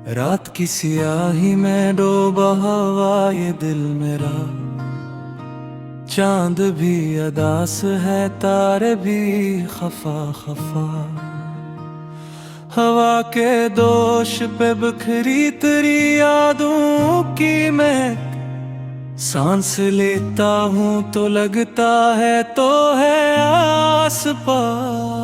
रात की सियाही में डूबा हुआ ये दिल मेरा, चांद भी अदास है तारे भी खफा खफा। हवा के दोष पे बिखरी तेरी यादों की मैं सांस लेता हूँ तो लगता है तो है आस पास।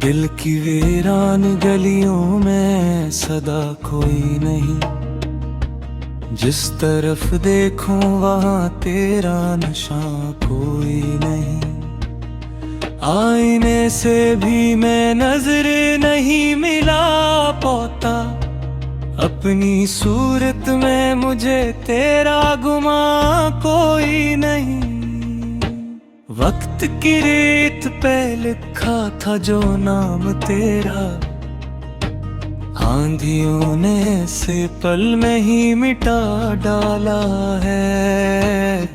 दिल की वीरान गलियों में सदा कोई नहीं, जिस तरफ देखूं वहां तेरा नशा कोई नहीं। आईने से भी मैं नजर नहीं मिला पाता, अपनी सूरत में मुझे तेरा गुमा कोई नहीं। वक्त की रेत पे लिखा था जो नाम तेरा, आंधियों ने से पल में ही मिटा डाला है।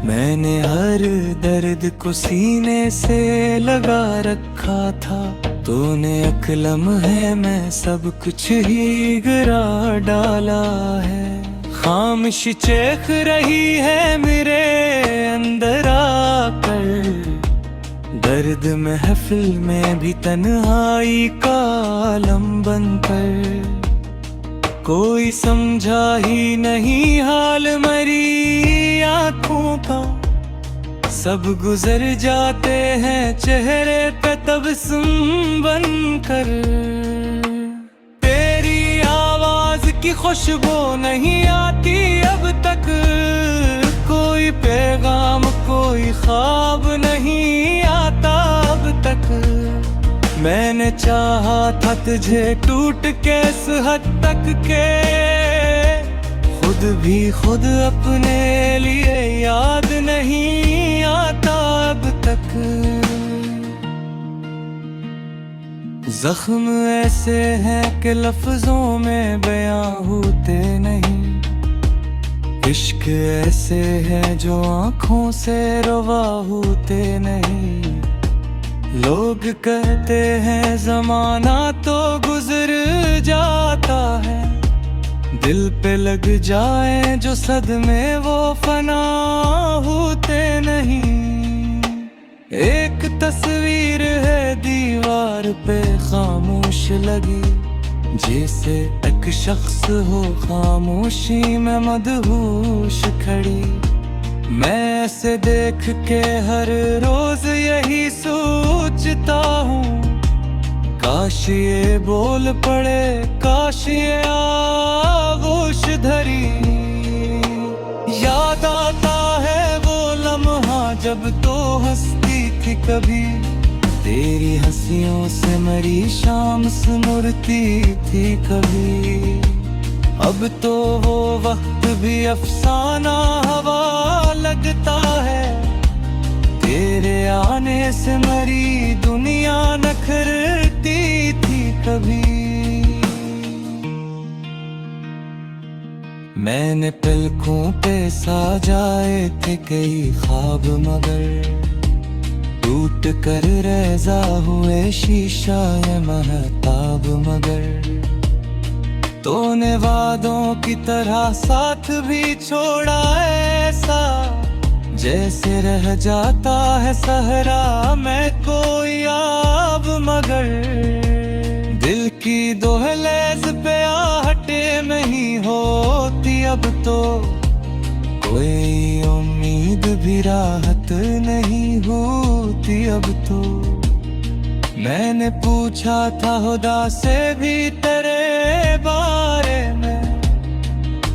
मैंने हर दर्द को सीने से लगा रखा था, तूने एक लम्हे में सब कुछ ही गिरा डाला है। खामोशी चेख रही है मेरे अंदर आकर, दर्द महफिल में भी तन्हाई का आलम बनकर। कोई समझा ही नहीं हाल मरी आँखों का, सब गुजर जाते हैं चेहरे पे तबस्सुम बनकर। तेरी आवाज की खुशबू नहीं आती अब तक, कोई पैगाम कोई ख्वाब नहीं आता अब तक। मैंने चाहा था तुझे टूट के इस हद तक के, खुद भी खुद अपने लिए याद नहीं आता अब तक। जख्म ऐसे हैं कि लफ्जों में बयां होते नहीं, इश्क ऐसे है जो आँखों से रवा होते नहीं। लोग कहते हैं जमाना तो गुजर जाता है, दिल पे लग जाए जो सदमे वो फना होते नहीं। एक तस्वीर है दीवार पे खामोश लगी, जैसे एक शख्स हो खामोशी में मदहोश खड़ी। मैं ऐसे देख के हर रोज यही सोचता हूँ, काश ये बोल पड़े काश ये आगोश धरी। याद आता है वो लम्हा जब तो हंसती थी कभी, तेरी हंसियों से मरी शाम स्मुरती थी कभी। अब तो वो वक्त भी अफसाना हवा लगता है, तेरे आने से मरी दुनिया नखरती थी कभी। मैंने पलकों पे साजाए थे कई ख्वाब, मगर टूट कर रेजा हुए शीशा ये महताब। मगर तूने वादों की तरह साथ भी छोड़ा ऐसा, जैसे रह जाता है सहरा में कोई आब। मगर दिल की दोहलेज पे आहटे नहीं होती अब तो, कोई उम्मीद भी राहत नहीं होती अब तो। मैंने पूछा था खुदा से भी तेरे बारे में,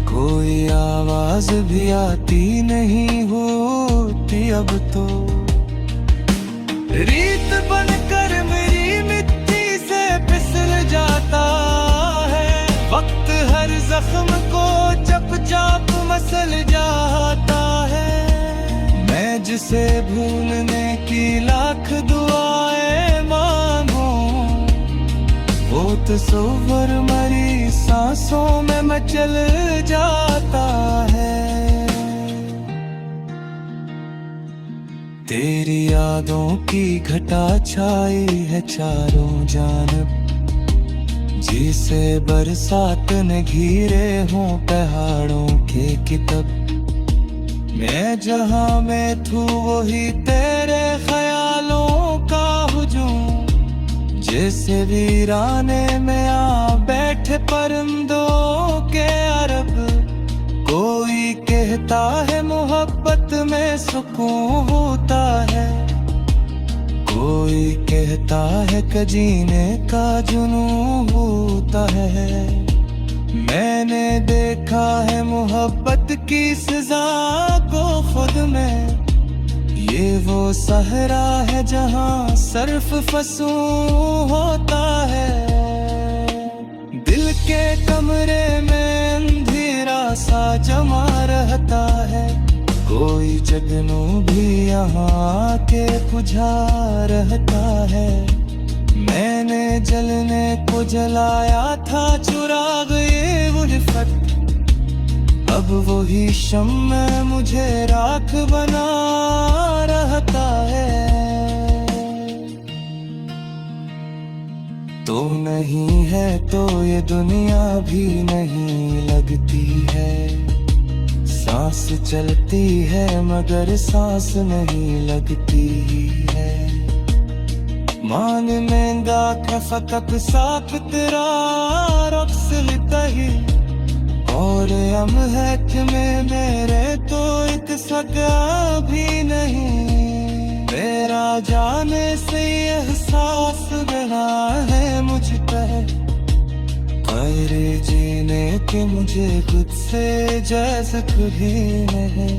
कोई आवाज भी आती नहीं होती अब तो। रीत बनकर मेरी मिट्टी से फिसल जाता है, वक्त हर जख्म को चप चाप मसल जाता है। मैं जिसे भूलने की लाख दुआएं मांगूं, वो तस्वर मरी सांसों में मचल जाता है। तेरी यादों की घटा छाई है चारों जानब, जिसे बरसात ने घिरे हों पहाड़ों के कितब। मैं जहां में थू वही तेरे ख्यालों का हुजूम, जैसे वीराने में आ बैठे परिंदों के अरब। कोई कहता है मोहब्बत में सुकून होता है, कोई कहता है कि जीने का जुनून होता है। मैंने देखा है मोहब्बत की सजा को खुद में, ये वो सहरा है जहां सर्फ फसूं होता है। दिल के कमरे में अंधेरा सा जमा रहता है, कोई जगनू भी यहाँ के बुझा रहता है। मैंने जलने को जलाया था चुराग ये उल्फत, अब वही शम्म मुझे राख बना रहता है। तो नहीं है तो ये दुनिया भी नहीं लगती है। सांस चलती है मगर सांस नहीं लगती है। मान मेंदा खफकक साथ तेरा रक्स लिताही, और हम है कि मेरे तो इत सका भी नहीं। मेरा जाने से एहसास बना है मुझ पर, खैर जीने के मुझे खुद से इजाज़त भी नहीं।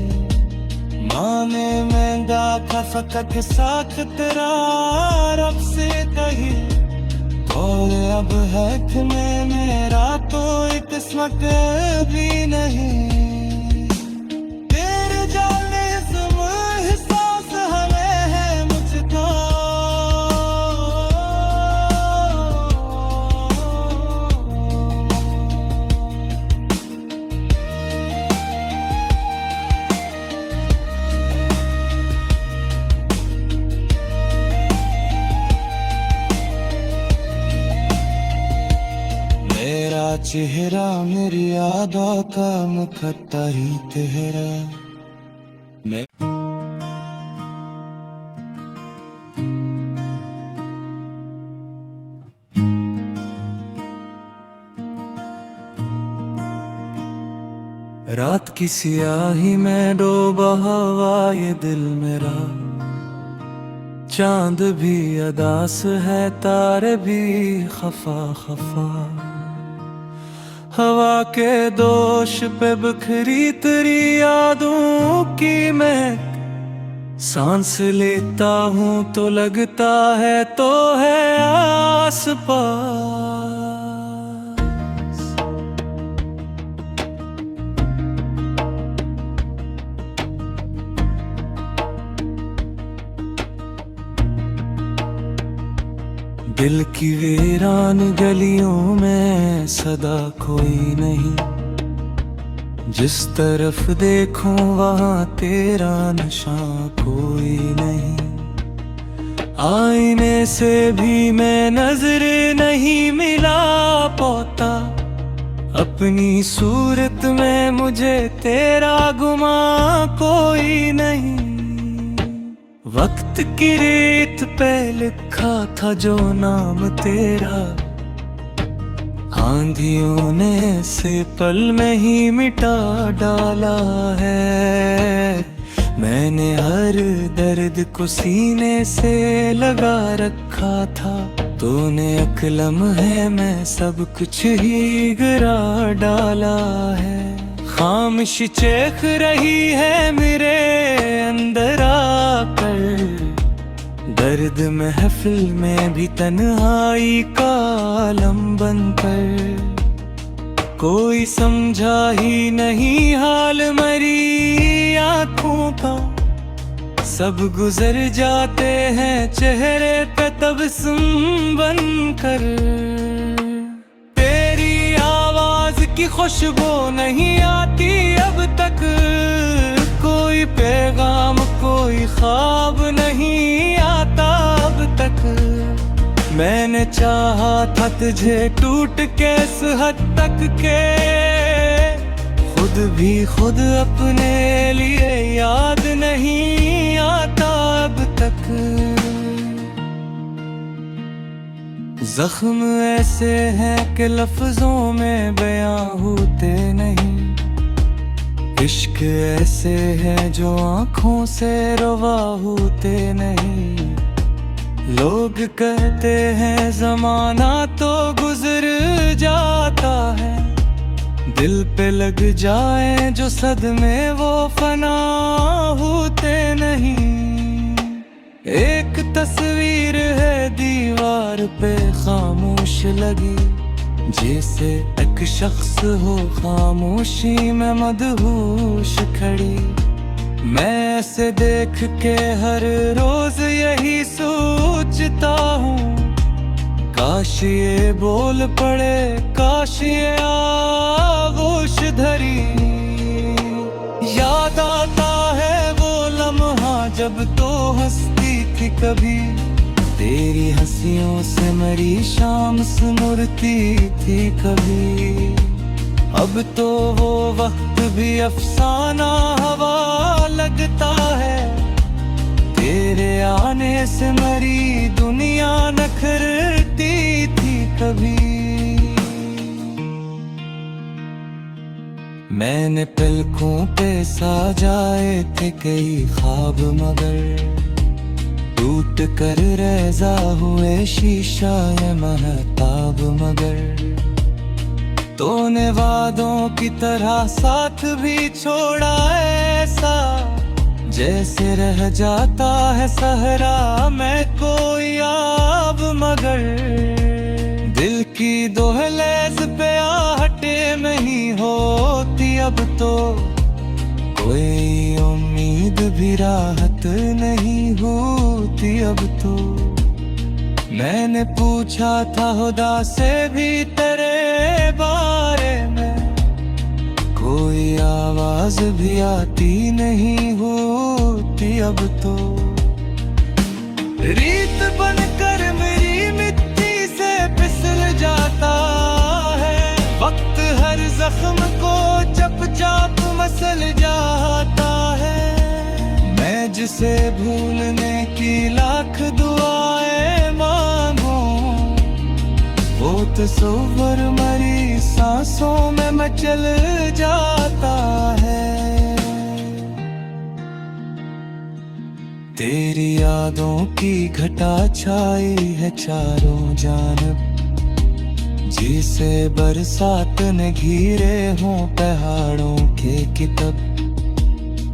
माने महंगा खफकक साथ तेरा रब से कही, और अब है कि मेरा तो किस्मत भी नहीं। तेरे जाने से एहसास हमें है मुझको, मेरा चेहरा मेरी यादों का मुखत्ता ही तेरा। मैं रात की सियाही में डूबा हुआ ये दिल मेरा, चांद भी अदास है तारे भी खफा खफा। हवा के दोष पे बिखरी तेरी यादों की मैं सांस लेता हूँ तो लगता है तो है आस पास। दिल की वीरान गलियों में सदा कोई नहीं, जिस तरफ देखूं वहां तेरा नशा कोई नहीं। आईने से भी मैं नजर नहीं मिला पाता, अपनी सूरत में मुझे तेरा गुमा कोई नहीं। वक्त की रेत पे लिखा था जो नाम तेरा, आंधियों ने से पल में ही मिटा डाला है। मैंने हर दर्द को सीने से लगा रखा था, तूने एक लम्हे में सब कुछ ही गिरा डाला है। खामोश चेख रही है मेरे अंदर आकर, दर्द महफिल में भी तन्हाई का आलम बनकर। कोई समझा ही नहीं हाल मरी आँखों का, सब गुजर जाते हैं चेहरे पे तबस्सुम बनकर। की खुशबू नहीं आती अब तक, कोई पैगाम कोई ख्वाब नहीं आता अब तक। मैंने चाहा था तुझे टूट के इस हद तक के, खुद भी खुद अपने लिए याद नहीं आता अब तक। जख्म ऐसे हैं कि लफ्जों में बयां होते नहीं, इश्क ऐसे है जो आँखों से रवा होते नहीं। लोग कहते हैं ज़माना तो गुजर जाता है, दिल पे लग जाए जो सदमे वो फना होते नहीं। एक तस्वीर है दीवार पे खामोश लगी, जैसे एक शख्स हो खामोशी में मदहोश खड़ी। मैं ऐसे देख के हर रोज यही सोचता हूँ, काश ये बोल पड़े, काश ये आगोश धरी। याद आता है वो लम्हा जब तो हंसती थी कभी, तेरी हंसियों से मरी शाम सिमरती थी कभी। अब तो वो वक्त भी अफसाना हवा लगता है, तेरे आने से मरी दुनिया नखरती थी कभी। मैंने पलकों पे सजाए थे कई ख्वाब, मगर टूट कर रेज़ा हुए शीशा ये महताब। मगर तूने वादों की तरह साथ भी छोड़ा ऐसा, जैसे रह जाता है सहरा में कोई आब। मगर दिल की दोहलेज पे आहटे नहीं होती अब तो, कोई उम्मीद भी राहत नहीं होती अब तो। मैंने पूछा था खुदा से भी तेरे बारे में, कोई आवाज भी आती नहीं होती अब तो। रीत बनकर मेरी मिट्टी से फिसल जाता है, वक्त हर जख्म को चप चाप मसल जाता है। मैं जिसे भूलने की लाख दुआएं मांगू, वो तस्वर मरी सांसों में मचल जाता है। तेरी यादों की घटा छाई है चारों जानब, जिसे बरसात ने घिरे हों पहाड़ों के कितब।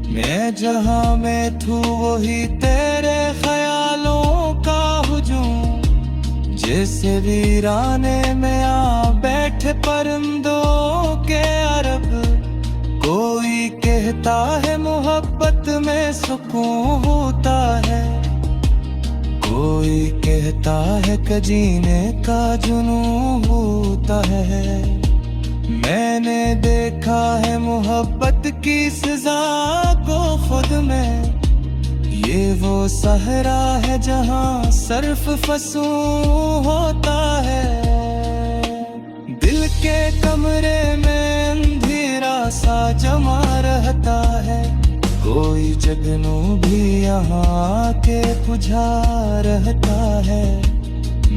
मैं जहां में थू वही तेरे ख्यालों का हुजूम, जैसे वीराने में आ बैठे परिंदों के अरब। कोई कहता है मोहब्बत में सुकून होता है, कोई कहता है कि जीने का जुनून होता है। मैंने देखा है मोहब्बत की सजा को खुद में, ये वो सहरा है जहां सर्फ फसू होता है। दिल के कमरे में अंधेरा सा जमा रहता है, कोई जगनू भी यहाँ के बुझा रहता है।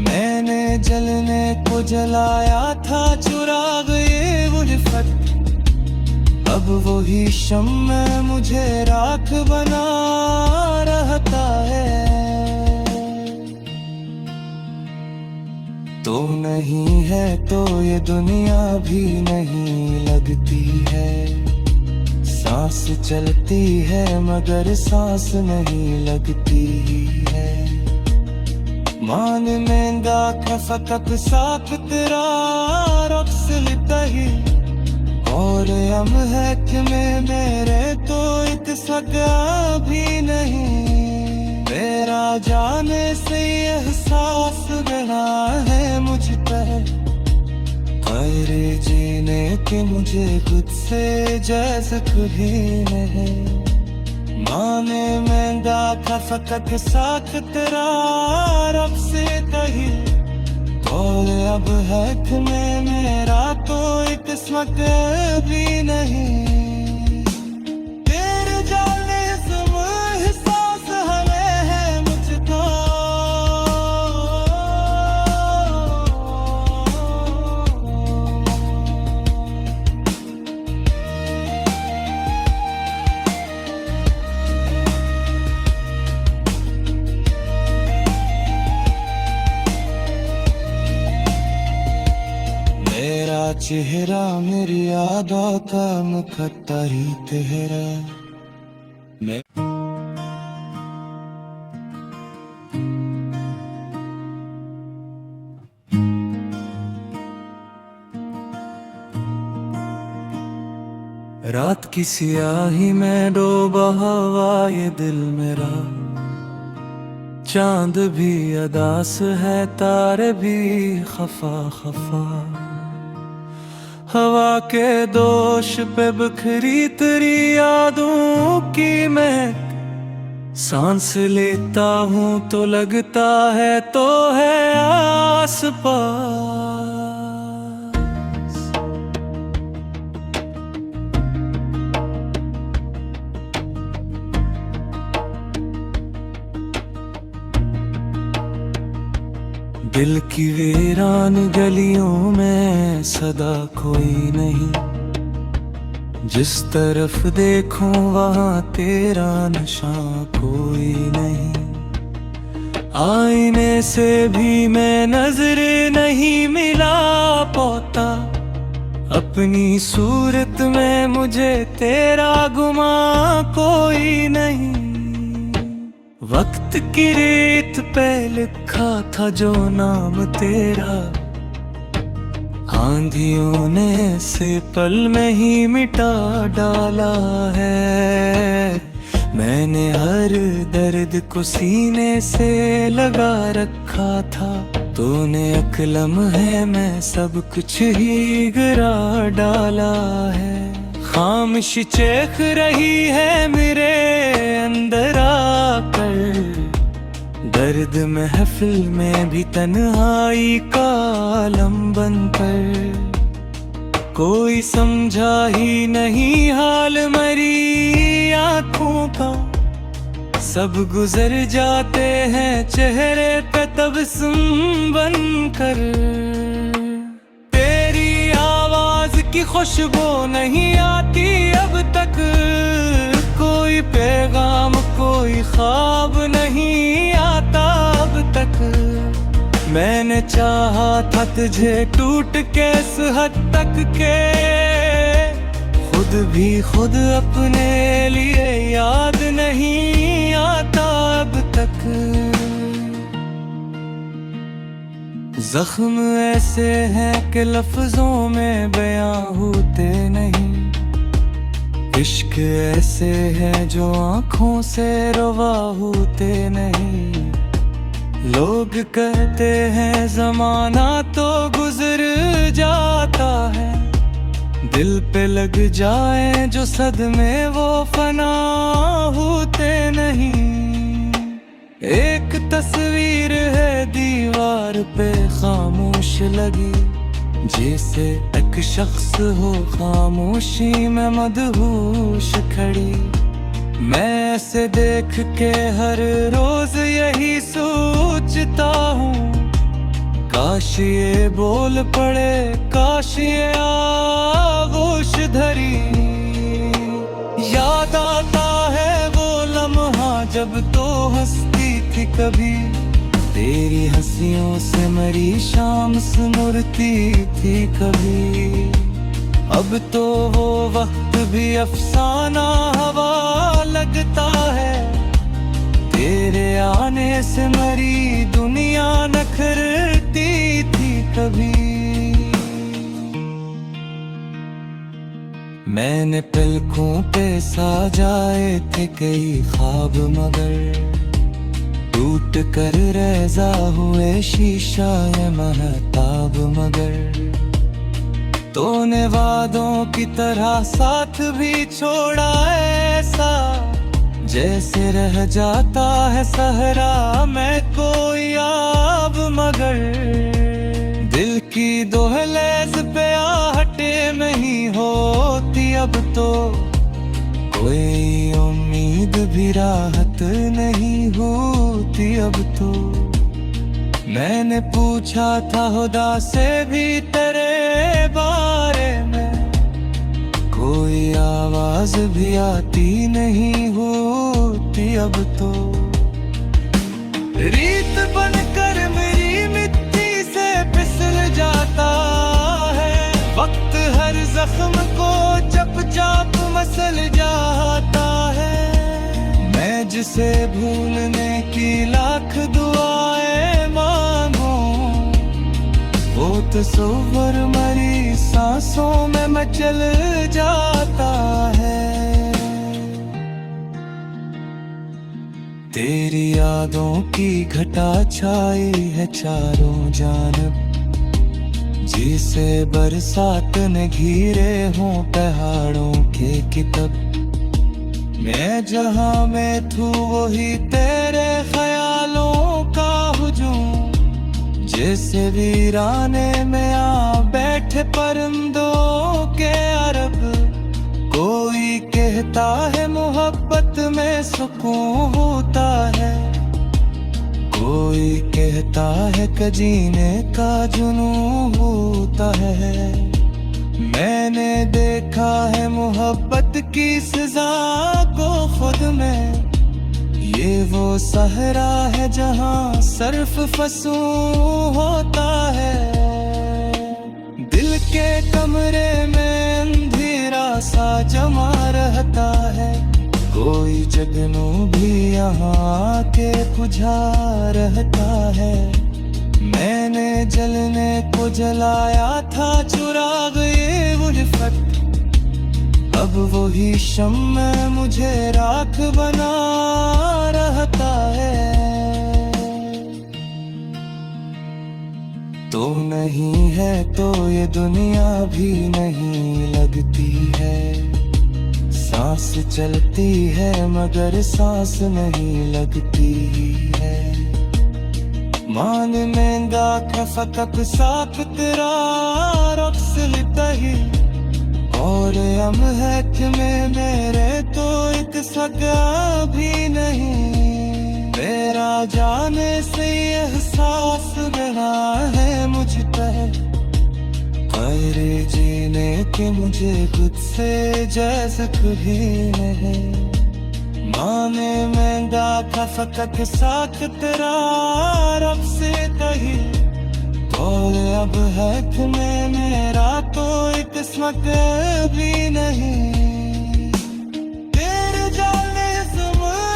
मैंने जलने को जलाया था चुराग ये उल्फत, अब वही शम्म मुझे राख बना रहता है। तो नहीं है तो ये दुनिया भी नहीं लगती है, सांस चलती है मगर सांस नहीं लगती है। मान में दाख फकत साथ तेरा रक्स लिताही, और हम है कि मैं मेरे तो इत सका भी नहीं। मेरा जाने से एहसास बना है मुझ पर, खैर जीने कि मुझे खुद से जैसे भी नहीं माने में दाखा फकत साख तेरा रब से कही और अब है कि मैं मेरा कोई किस्मत भी नहीं तेरे जाने से एहसास हमें है मुझको मेरा चेहरा मेरी यादों का मुकद्दर ही तेरा मैं रात की सियाही में डूबा हुआ ये दिल मेरा चांद भी अदास है तारे भी खफा खफा हवा के दोष पे बिखरी तेरी यादों की मैं सांस लेता हूँ तो लगता है तो है आस पास दिल की वीरान गलियों में सदा कोई नहीं जिस तरफ देखूं वहां तेरा नशा कोई नहीं आईने से भी मैं नजर नहीं मिला पाता अपनी सूरत में मुझे तेरा गुमा कोई नहीं वक्त की रेत पे लिखा था जो नाम तेरा आंधियों ने से पल में ही मिटा डाला है मैंने हर दर्द को सीने से लगा रखा था तूने एक लम्हे में सब कुछ ही गिरा डाला है खामोश चेख रही है मेरे अंदर आकर दर्द महफिल में भी तन्हाई का आलम बनकर कोई समझा ही नहीं हाल मरी आँखों का सब गुजर जाते हैं चेहरे पे तबस्सुम बनकर तेरी आवाज की खुशबू नहीं आती अब तक कोई पैगाम कोई ख्वाब नहीं आता अब तक मैंने चाहा था तुझे टूट के इस हद तक के खुद भी खुद अपने लिए याद नहीं आता अब तक जख्म ऐसे हैं कि लफ्जों में बयां होते नहीं इश्क ऐसे हैं जो आँखों से रवा होते नहीं लोग कहते हैं जमाना तो गुजर जाता है दिल पे लग जाए जो सदमे वो फना होते नहीं एक तस्वीर है दीवार पे खामोश लगी जैसे एक शख्स हो खामोशी में मदहोश खड़ी मैं ऐसे देख के हर रोज यही सोचता हूँ काश ये बोल पड़े काश ये आगोश धरी याद आता है वो लम्हा जब तो हंसती थी कभी तेरी हंसियों से मरी शाम स्मुरती थी कभी अब तो वो वक्त भी अफसाना हवा लगता है तेरे आने से मरी दुनिया नखरती थी कभी मैंने पलकों पे साजाए थे कई ख्वाब मगर टूट कर रेजा हुए शीशा ये महताब मगर तूने वादों की तरह साथ भी छोड़ा ऐसा, जैसे रह जाता है सहरा में कोई आब, मगर दिल की दोहलेज पे आहटे नहीं होती अब तो, कोई उम्मीद भी राहत नहीं होती अब तो। मैंने पूछा था खुदा से भी तेरे बारे में, कोई आवाज भी आती नहीं होती अब तो। रीत बनकर मेरी मिट्टी से फिसल जाता है, वक्त हर जख्म को चप-चाप मसल जाता है। मैं जिसे भूलने की लाख दुआएं मांगूं, वो तस्वीर मरी सांसों में मचल जाता है। तेरी यादों की घटा छाई है चारों जानब, जिसे बरसात ने घिरे हों पहाड़ों के कितब। मैं जहां में थू वही तेरे ख्यालों का हुजूम, जैसे वीराने में आ बैठे परिंदों के अरब। कोई कहता है मोहब्बत में सुकून होता है, कोई कहता है कि जीने का जुनून होता है। मैंने देखा है मोहब्बत की सजा को खुद में, ये वो सहरा है जहां सिर्फ फंसू होता है। दिल के कमरे में अंधेरा सा जमा रहता है, कोई जगनू भी यहाँ के बुझा रहता है। मैंने जलने को जलाया था चुराग ये उल्फत, अब वही शम्म मुझे राख बना रहता है। तो नहीं है तो ये दुनिया भी नहीं लगती है, सांस चलती है मगर सांस नहीं लगती है। मान मेंदा खफतक साथ तेरा रक्स लितही, और हम है कि मेरे तो एक सगा भी नहीं। मेरा जाने से एहसास गया है मुझ पर, खैर जीने के मुझे खुद से जैसे कभी नहीं। माने महंगा था फकत साथ तेरा रब से तही, और अब है कि मेरा तो एक किस्मत भी नहीं। तेरे जाने से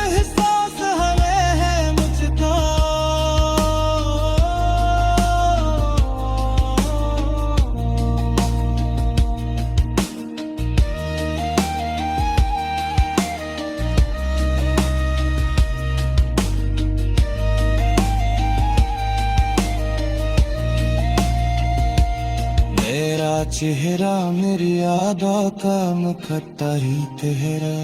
एहसास हमें है मुझको, चेहरा मेरी यादों का मुखत्ता ही तेरा।